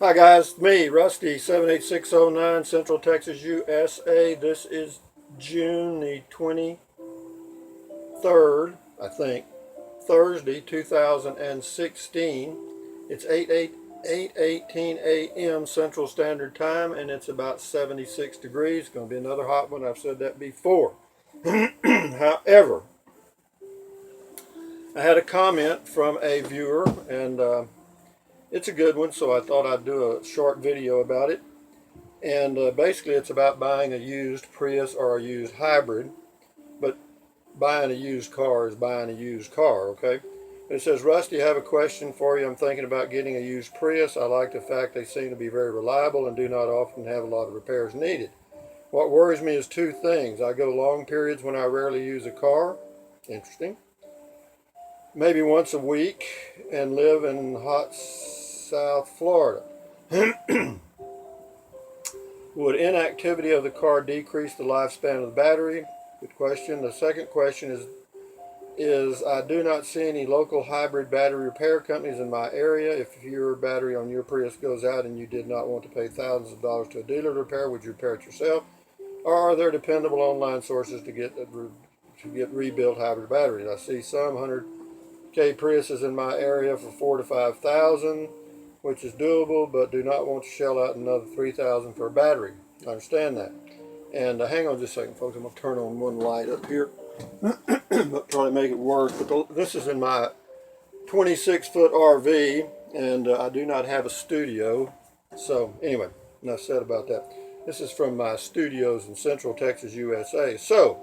Hi guys, me, Rusty, 78609, Central Texas, USA. This is June the 23rd, I think, Thursday, 2016. It's 8:18 a.m. Central Standard Time, and it's about 76 degrees. It's going to be another hot one. I've said that before. However, I had a comment from a viewer, and it's a good one, so I thought I'd do a short video about it. And basically, it's about buying a used Prius or a used hybrid. But buying a used car is buying a used car, okay? It says, Rusty, I have a question for you. I'm thinking about getting a used Prius. I like the fact they seem to be very reliable and do not often have a lot of repairs needed. What worries me is two things. I go long periods when I rarely use a car. Interesting. Maybe once a week, and live in hot South Florida. Would inactivity of the car decrease the lifespan of the battery? Good question. The second question is I do not see any local hybrid battery repair companies in my area. If your battery on your Prius goes out and you did not want to pay thousands of dollars to a dealer to repair, would you repair it yourself? Or are there dependable online sources to get rebuilt hybrid batteries? I see some 100K Priuses in my area for 4 to 5,000, which is doable, but do not want to shell out another 3,000 for a battery. I understand that. And hang on just a second, folks. I'm going to turn on one light up here. Try to make it work. But this is in my 26-foot RV, and I do not have a studio. So anyway, enough said about that. This is from my studios in Central Texas, USA. So,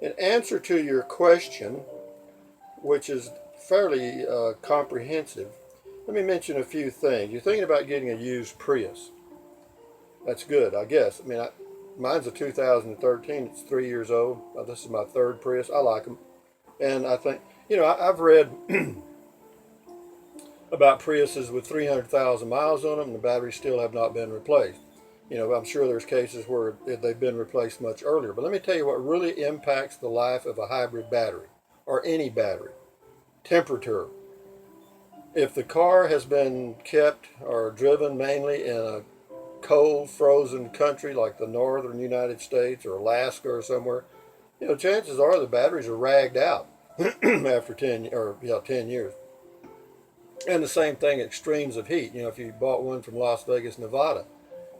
in answer to your question, which is fairly comprehensive, let me mention a few things. You're thinking about getting a used Prius. That's good, I guess. I mean, mine's a 2013. It's 3 years old. This is my third Prius. I like them. And I think, I've read about Priuses with 300,000 miles on them, and the batteries still have not been replaced. I'm sure there's cases where they've been replaced much earlier. But let me tell you what really impacts the life of a hybrid battery, or any battery. Temperature. If the car has been kept or driven mainly in a cold, frozen country like the northern United States or Alaska or somewhere, chances are the batteries are ragged out after 10 years. And the same thing, extremes of heat. If you bought one from Las Vegas, Nevada,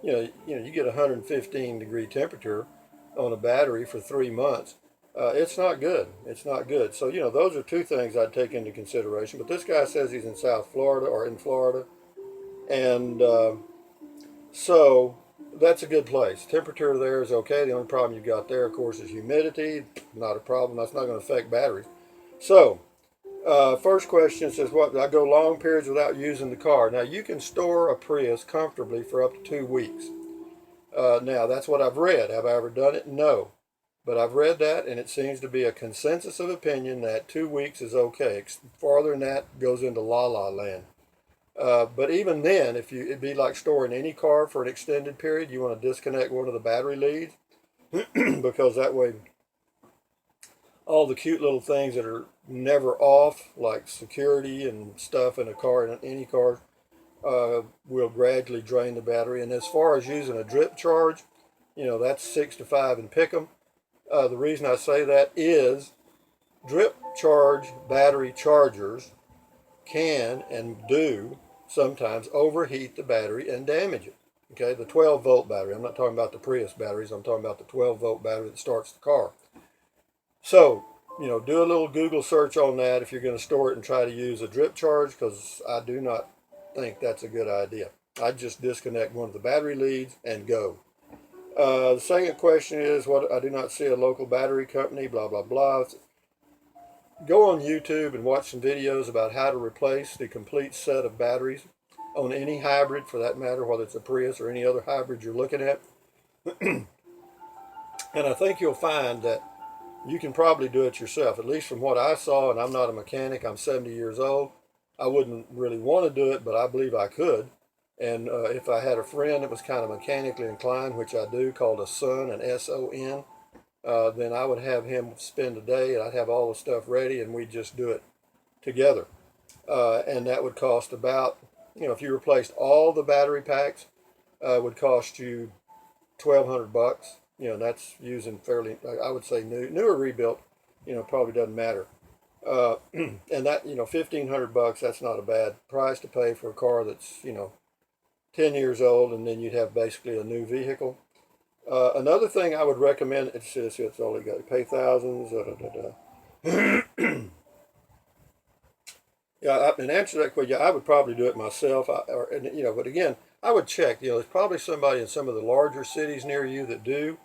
you get 115-degree temperature on a battery for 3 months. It's not good. It's not good. So, those are two things I'd take into consideration. But this guy says he's in South Florida or in Florida. And so that's a good place. Temperature there is okay. The only problem you've got there, of course, is humidity. Not a problem. That's not going to affect batteries. So, first question says, what? I go long periods without using the car. Now, you can store a Prius comfortably for up to 2 weeks. Now, that's what I've read. Have I ever done it? No. But I've read that, and it seems to be a consensus of opinion that 2 weeks is okay. Farther than that goes into la-la land. But even then, it'd be like storing any car for an extended period. You want to disconnect one of the battery leads because that way all the cute little things that are never off, like security and stuff in a car, in any car, will gradually drain the battery. And as far as using a drip charge, that's 6 to 5 and pick 'em. The reason I say that is drip charge battery chargers can and do sometimes overheat the battery and damage it. Okay, the 12-volt battery. I'm not talking about the Prius batteries. I'm talking about the 12-volt battery that starts the car. So, do a little Google search on that if you're going to store it and try to use a drip charge, because I do not think that's a good idea. I'd just disconnect one of the battery leads and go. The second question is, what? I do not see a local battery company, blah, blah, blah. Go on YouTube and watch some videos about how to replace the complete set of batteries on any hybrid, for that matter, whether it's a Prius or any other hybrid you're looking at. And I think you'll find that you can probably do it yourself, at least from what I saw, and I'm not a mechanic. I'm 70 years old. I wouldn't really want to do it, but I believe I could. And if I had a friend that was kind of mechanically inclined, which I do, called a son, an S-O-N, then I would have him spend a day, and I'd have all the stuff ready, and we'd just do it together. And that would cost about if you replaced all the battery packs, would cost you $1,200. That's using fairly, I would say newer rebuilt, probably doesn't matter. And that, $1,500, that's not a bad price to pay for a car that's, 10 years old, and then you'd have basically a new vehicle. Another thing I would recommend, it's only got to pay thousands. Yeah, in answer to that question, I would probably do it myself. But again, I would check. There's probably somebody in some of the larger cities near you that do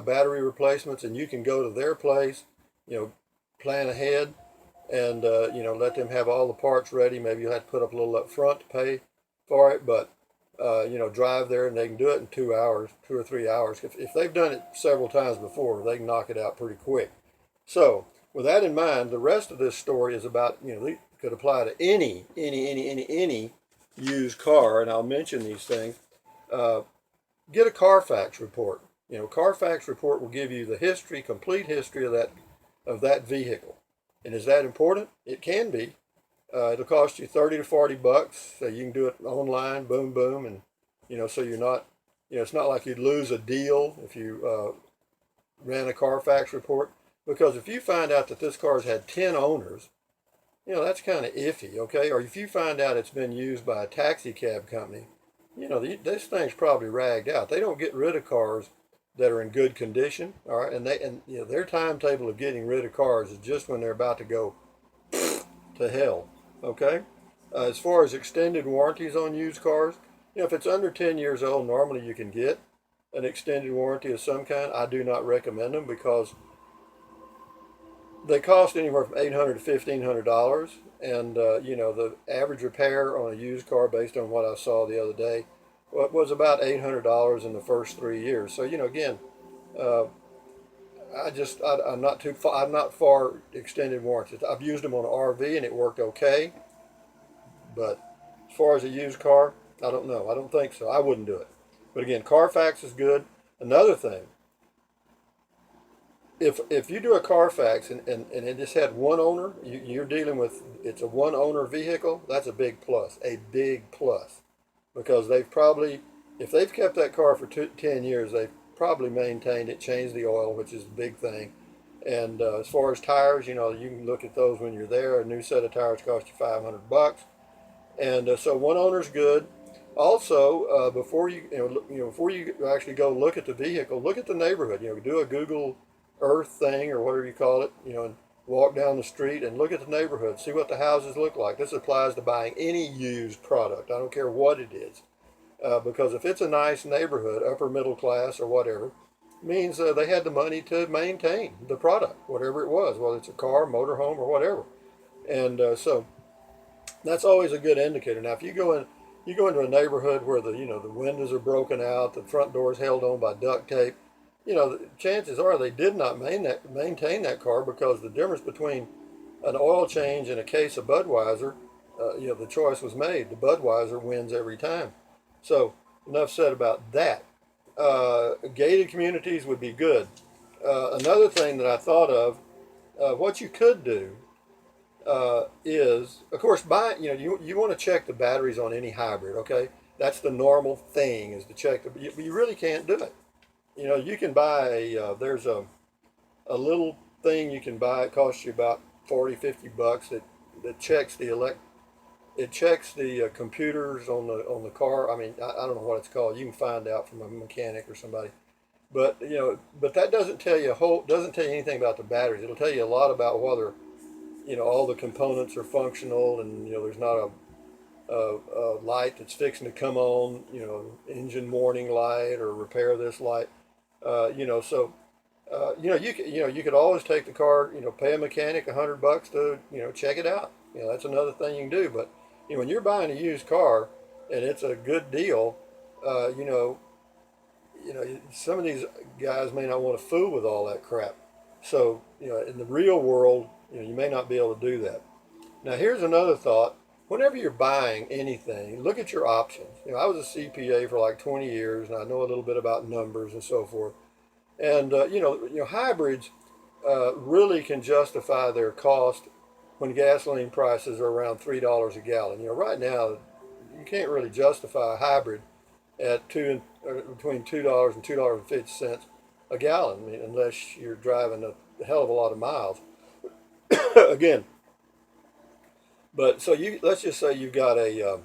battery replacements, and you can go to their place, plan ahead, and let them have all the parts ready. Maybe you'll have to put up a little up front to pay for it, but drive there and they can do it in 2 hours, 2 or 3 hours. If they've done it several times before, they can knock it out pretty quick. So with that in mind, the rest of this story is about, could apply to any used car, and I'll mention these things. Get a Carfax report. Carfax report will give you the history, complete history of that vehicle. And is that important? It can be. It'll cost you $30 to $40. So you can do it online, boom, boom, and so you're not, it's not like you'd lose a deal if you ran a Carfax report. Because if you find out that this car's had 10 owners, that's kind of iffy, okay? Or if you find out it's been used by a taxi cab company, this thing's probably ragged out. They don't get rid of cars that are in good condition, all right? And their timetable of getting rid of cars is just when they're about to go to hell, okay? As far as extended warranties on used cars, if it's under 10 years old, normally you can get an extended warranty of some kind. I do not recommend them because they cost anywhere from $800 to $1,500, and the average repair on a used car, based on what I saw the other day, was about $800 in the first 3 years. So again, I'm not too far. I'm not for extended warranties. I've used them on an RV and it worked okay, but as far as a used car, I don't know. I don't think so. I wouldn't do it. But again, Carfax is good. Another thing, if you do a Carfax and it just had one owner, you're dealing with, it's a one owner vehicle, that's a big plus, because they've probably, if they've kept that car for 10 years, they've probably maintained it, changed the oil, which is the big thing. And as far as tires, you can look at those when you're there. A new set of tires cost you $500, and so one owner's good. Also, before you actually go look at the vehicle, look at the neighborhood. Do a Google Earth thing or whatever you call it. And walk down the street and look at the neighborhood. See what the houses look like. This applies to buying any used product. I don't care what it is, because if it's a nice neighborhood, upper middle class or whatever, means they had the money to maintain the product, whatever it was, whether it's a car, motorhome, or whatever. And so that's always a good indicator. Now, if you go into a neighborhood where the windows are broken out, the front door is held on by duct tape, the chances are they did not maintain that car, because the difference between an oil change and a case of Budweiser, the choice was made. The Budweiser wins every time. So enough said about that. Gated communities would be good. Another thing that I thought of, what you could do is, of course, you want to check the batteries on any hybrid, okay? That's the normal thing, is to check you really can't do it. You can buy there's a little thing you can buy. It costs you about $40-50 that checks it checks the computers on the car. I mean, I don't know what it's called. You can find out from a mechanic or somebody. But but that doesn't tell you anything about the batteries. It'll tell you a lot about whether all the components are functional, and there's not a light that's fixing to come on, engine warning light, or repair this light. You could always take the car, pay a mechanic $100 to, check it out. That's another thing you can do. But, when you're buying a used car and it's a good deal, some of these guys may not want to fool with all that crap. So, in the real world, you may not be able to do that. Now, here's another thought. Whenever you're buying anything, look at your options. I was a CPA for like 20 years, and I know a little bit about numbers and so forth. And hybrids really can justify their cost when gasoline prices are around $3 a gallon. Right now, you can't really justify a hybrid at between $2 and $2.50 a gallon. I mean, unless you're driving a hell of a lot of miles. Again, but so let's just say you've got you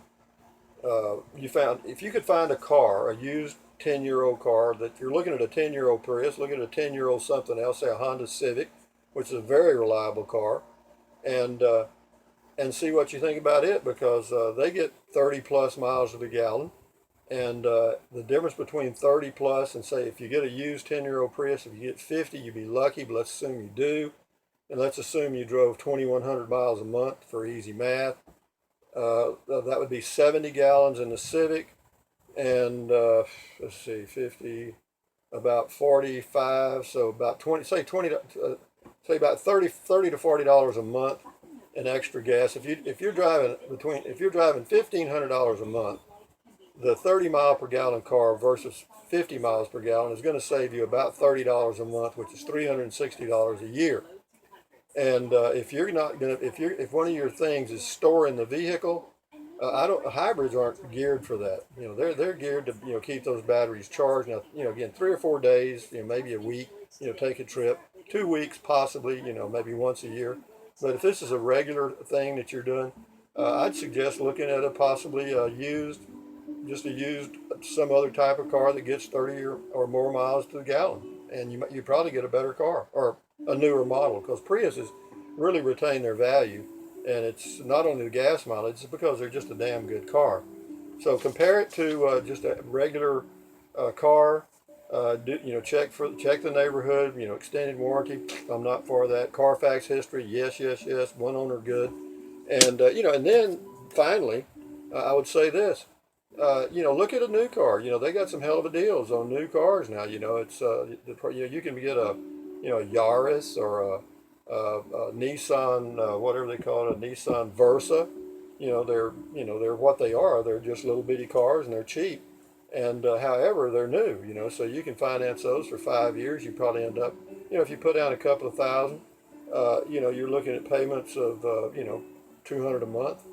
found, if you could find a car, a used 10-year-old car, that you're looking at a 10-year-old Prius, looking at a 10-year-old something else, say a Honda Civic, which is a very reliable car, and see what you think about it, because they get 30 plus miles to the gallon. And the difference between 30 plus and, say, if you get a used 10-year-old Prius, if you get 50, you'd be lucky, but let's assume you do. And let's assume you drove 2,100 miles a month for easy math. That would be 70 gallons in the Civic, and let's see, 50, about 45, so about 20, say 20, say about 30 to $40 a month in extra gas. If you're driving $1,500 a month, the 30 mile per gallon car versus 50 miles per gallon is going to save you about $30 a month, which is $360 a year. And if you're not gonna, if one of your things is storing the vehicle, hybrids aren't geared for that. They're geared to keep those batteries charged. Now again, 3 or 4 days, maybe a week, take a trip, 2 weeks possibly, maybe once a year. But if this is a regular thing that you're doing, I'd suggest looking at possibly just a used some other type of car that gets 30 or more miles to the gallon, and you probably get a better car or a newer model, because Priuses really retain their value, and it's not only the gas mileage, it's because they're just a damn good car. So compare it to just a regular car. Check the neighborhood. Extended warranty. I'm not for that. Carfax history. Yes, yes, yes. One owner, good. And and then finally, I would say this. Look at a new car. They got some hell of a deals on new cars now. It's you can get a Yaris or a Nissan, whatever they call it, a Nissan Versa. They're what they are. They're just little bitty cars, and they're cheap. And however, they're new. So you can finance those for 5 years. You probably end up, if you put down a couple of thousand, you're looking at payments of $200 a month,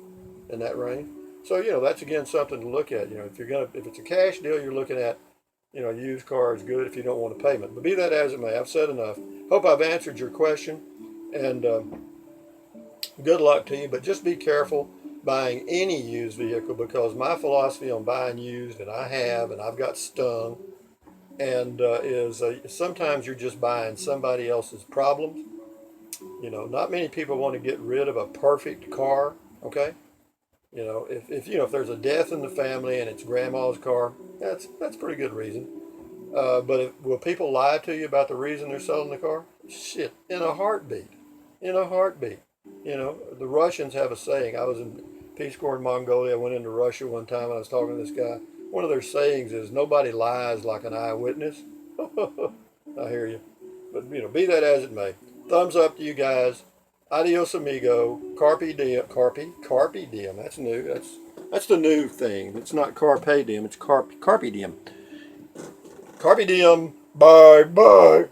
in that range. So that's again something to look at. If it's a cash deal, you're looking at, used car is good if you don't want a payment. But be that as it may, I've said enough. Hope I've answered your question, and good luck to you. But just be careful buying any used vehicle, because my philosophy on buying used, and I've got stung, and is sometimes you're just buying somebody else's problems. Not many people want to get rid of a perfect car. Okay. If there's a death in the family and it's grandma's car, that's pretty good reason. But will people lie to you about the reason they're selling the car? Shit, in a heartbeat. In a heartbeat. The Russians have a saying. I was in Peace Corps in Mongolia. I went into Russia one time and I was talking to this guy. One of their sayings is, nobody lies like an eyewitness. I hear you. But, be that as it may. Thumbs up to you guys. Adios, amigo. Carpe diem. Carpe diem. That's new. That's the new thing. It's not carpe diem. It's carpe diem. Carpe diem. Bye bye.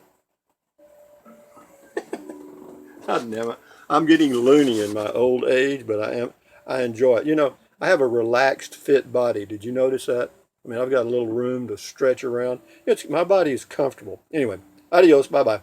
God damn it. I'm getting loony in my old age, but I enjoy it. I have a relaxed, fit body. Did you notice that? I mean, I've got a little room to stretch around. My body is comfortable. Anyway, adios. Bye bye.